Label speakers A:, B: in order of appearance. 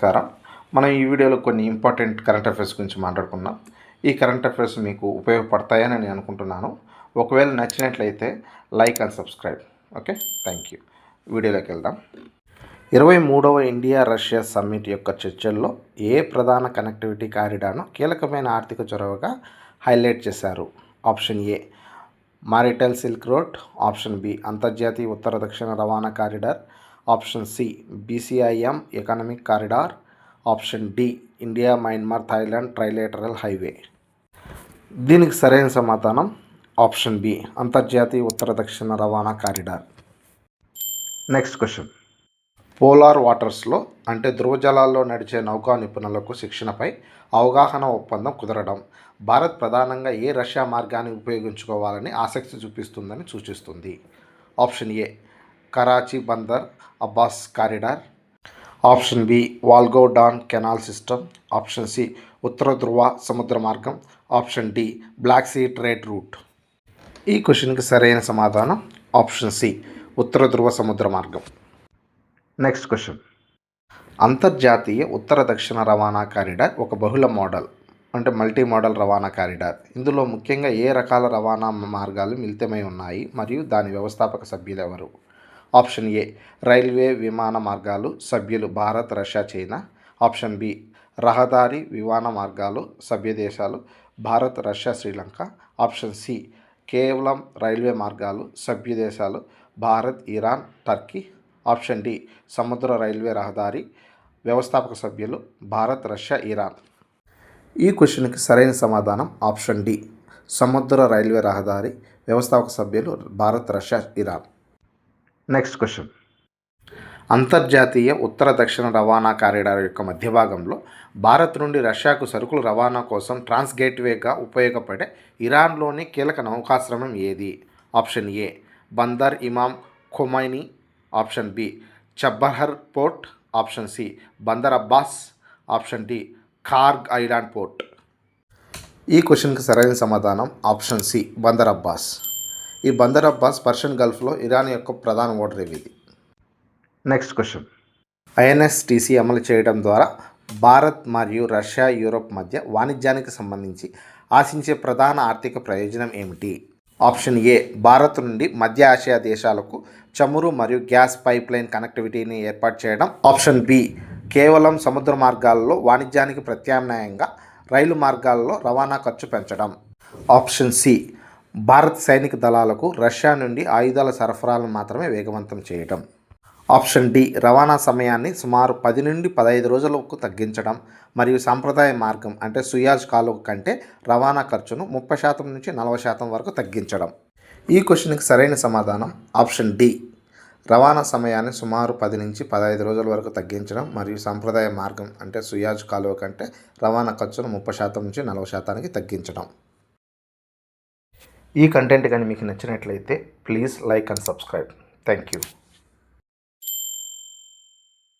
A: నమస్కారం. మనం ఈ వీడియోలో కొన్ని ఇంపార్టెంట్ కరెంట్ అఫైర్స్ గురించి మాట్లాడుకుందాం. ఈ కరెంట్ అఫైర్స్ మీకు ఉపయోగపడతాయని నేను అనుకుంటున్నాను. ఒకవేళ నచ్చినట్లయితే like and subscribe. Okay, thank you. వీడియోలోకి వెళ్దాం. 23వ ఇండియా రష్యా సమ్మిట్ యొక్క చర్చల్లో ఏ ప్రధాన కనెక్టివిటీ కారిడార్ను కీలకమైన ఆర్థిక చొరవగా హైలైట్ చేశారు? Option A maritime silk road, option B అంతర్జాతీయ ఉత్తర దక్షిణ రవాణా కారిడార్, option C BCIM economic corridor, option D India Myanmar Thailand trilateral highway. దీనికి సరైన సమాధానం ఆప్షన్ బి అంతర్జాతీయ ఉత్తర దక్షిణ రవాణా కారిడార్. Next question. పోలార్ వాటర్స్లో అంటే ధృవజలాల్లో నడిచే నౌకా నిపుణులకు శిక్షణపై అవగాహన ఒప్పందం కుదరడం భారత్ ప్రధానంగా ఏ రష్యా మార్గాన్ని ఉపయోగించుకోవాలని ఆసక్తి చూపిస్తుందని సూచిస్తుంది? Option A Karachi Bandar Abbas corridor, option B Volga Don canal system, option C ఉత్తర ధ్రువ సముద్ర మార్గం, option D black sea trade route. ఈ క్వశ్చన్కి సరైన సమాధానం ఆప్షన్ సి ఉత్తర ధ్రువ సముద్ర మార్గం. Next question. అంతర్జాతీయ ఉత్తర దక్షిణ రవాణా కారిడార్ ఒక బహుళ మోడల్ అంటే మల్టీ మోడల్ రవాణా కారిడార్. ఇందులో ముఖ్యంగా ఏ రకాల రవాణా మార్గాలు మిళితమై ఉన్నాయి మరియు దాని వ్యవస్థాపక సభ్యులు ఎవరు? ఆప్షన్ ఏ రైల్వే విమాన మార్గాలు, సభ్యులు Bharat Russia China, option B రహదారి విమాన మార్గాలు, సభ్య దేశాలు Bharat Russia Sri Lanka, option C కేవలం రైల్వే మార్గాలు, సభ్య దేశాలు Bharat Iran Turkey, option D సముద్ర రైల్వే రహదారి, వ్యవస్థాపక సభ్యులు భారత్ రష్యా ఇరాన్. ఈ క్వశ్చన్కి సరైన సమాధానం ఆప్షన్ డి సముద్ర రైల్వే రహదారి, వ్యవస్థాపక సభ్యులు Bharat Russia Iran. Next question. అంతర్జాతీయ ఉత్తర దక్షిణ రవాణా కారిడార్ యొక్క మధ్య భాగంలో భారత్ నుండి రష్యాకు సరుకుల రవాణా కోసం ట్రాన్స్ గేట్వేగా ఉపయోగపడే ఇరాన్లోని కీలక నౌకాశ్రమం ఏది? Option A Bandar Imam Khomeini, option B Chabahar port, option C Bandar Abbas, option D Kharg island port. ఈ క్వశ్చన్కి సరైన సమాధానం ఆప్షన్ సి బందర్ అబ్బాస్. ఈ బందర్ అబ్బాస్ పర్షియన్ గల్ఫ్లో ఇరాన్ యొక్క ప్రధాన ఓడరేవు ఇది. Next question. INSTC అమలు చేయడం ద్వారా భారత్ మరియు రష్యా యూరోప్ మధ్య వాణిజ్యానికి సంబంధించి ఆశించే ప్రధాన ఆర్థిక ప్రయోజనం ఏమిటి? ఆప్షన్ ఏ భారత్ నుండి మధ్య ఆసియా దేశాలకు చమురు మరియు గ్యాస్ పైప్ లైన్ కనెక్టివిటీని ఏర్పాటు చేయడం, ఆప్షన్ బి కేవలం సముద్ర మార్గాల్లో వాణిజ్యానికి ప్రత్యామ్నాయంగా రైలు మార్గాల్లో రవాణా ఖర్చు పెంచడం, ఆప్షన్ సి భారత్ సైనిక దళాలకు రష్యా నుండి ఆయుధాల సరఫరాలను మాత్రమే వేగవంతం చేయడం, ఆప్షన్ డి రవాణా సమయాన్ని సుమారు 10 నుండి 15 రోజులకు తగ్గించడం మరియు సాంప్రదాయ మార్గం అంటే సుయాజ్ కాలువ కంటే రవాణా ఖర్చును 30% నుంచి 40% వరకు తగ్గించడం. ఈ క్వశ్చన్కి సరైన సమాధానం ఆప్షన్ డి రవాణా సమయాన్ని సుమారు 10 నుంచి 15 రోజుల వరకు తగ్గించడం మరియు సాంప్రదాయ మార్గం అంటే సుయాజ్ కాలువ కంటే రవాణా ఖర్చును 30% నుంచి 40% తగ్గించడం. ఈ కంటెంట్ కానీ మీకు నచ్చినట్లయితే please like and subscribe. Thank you.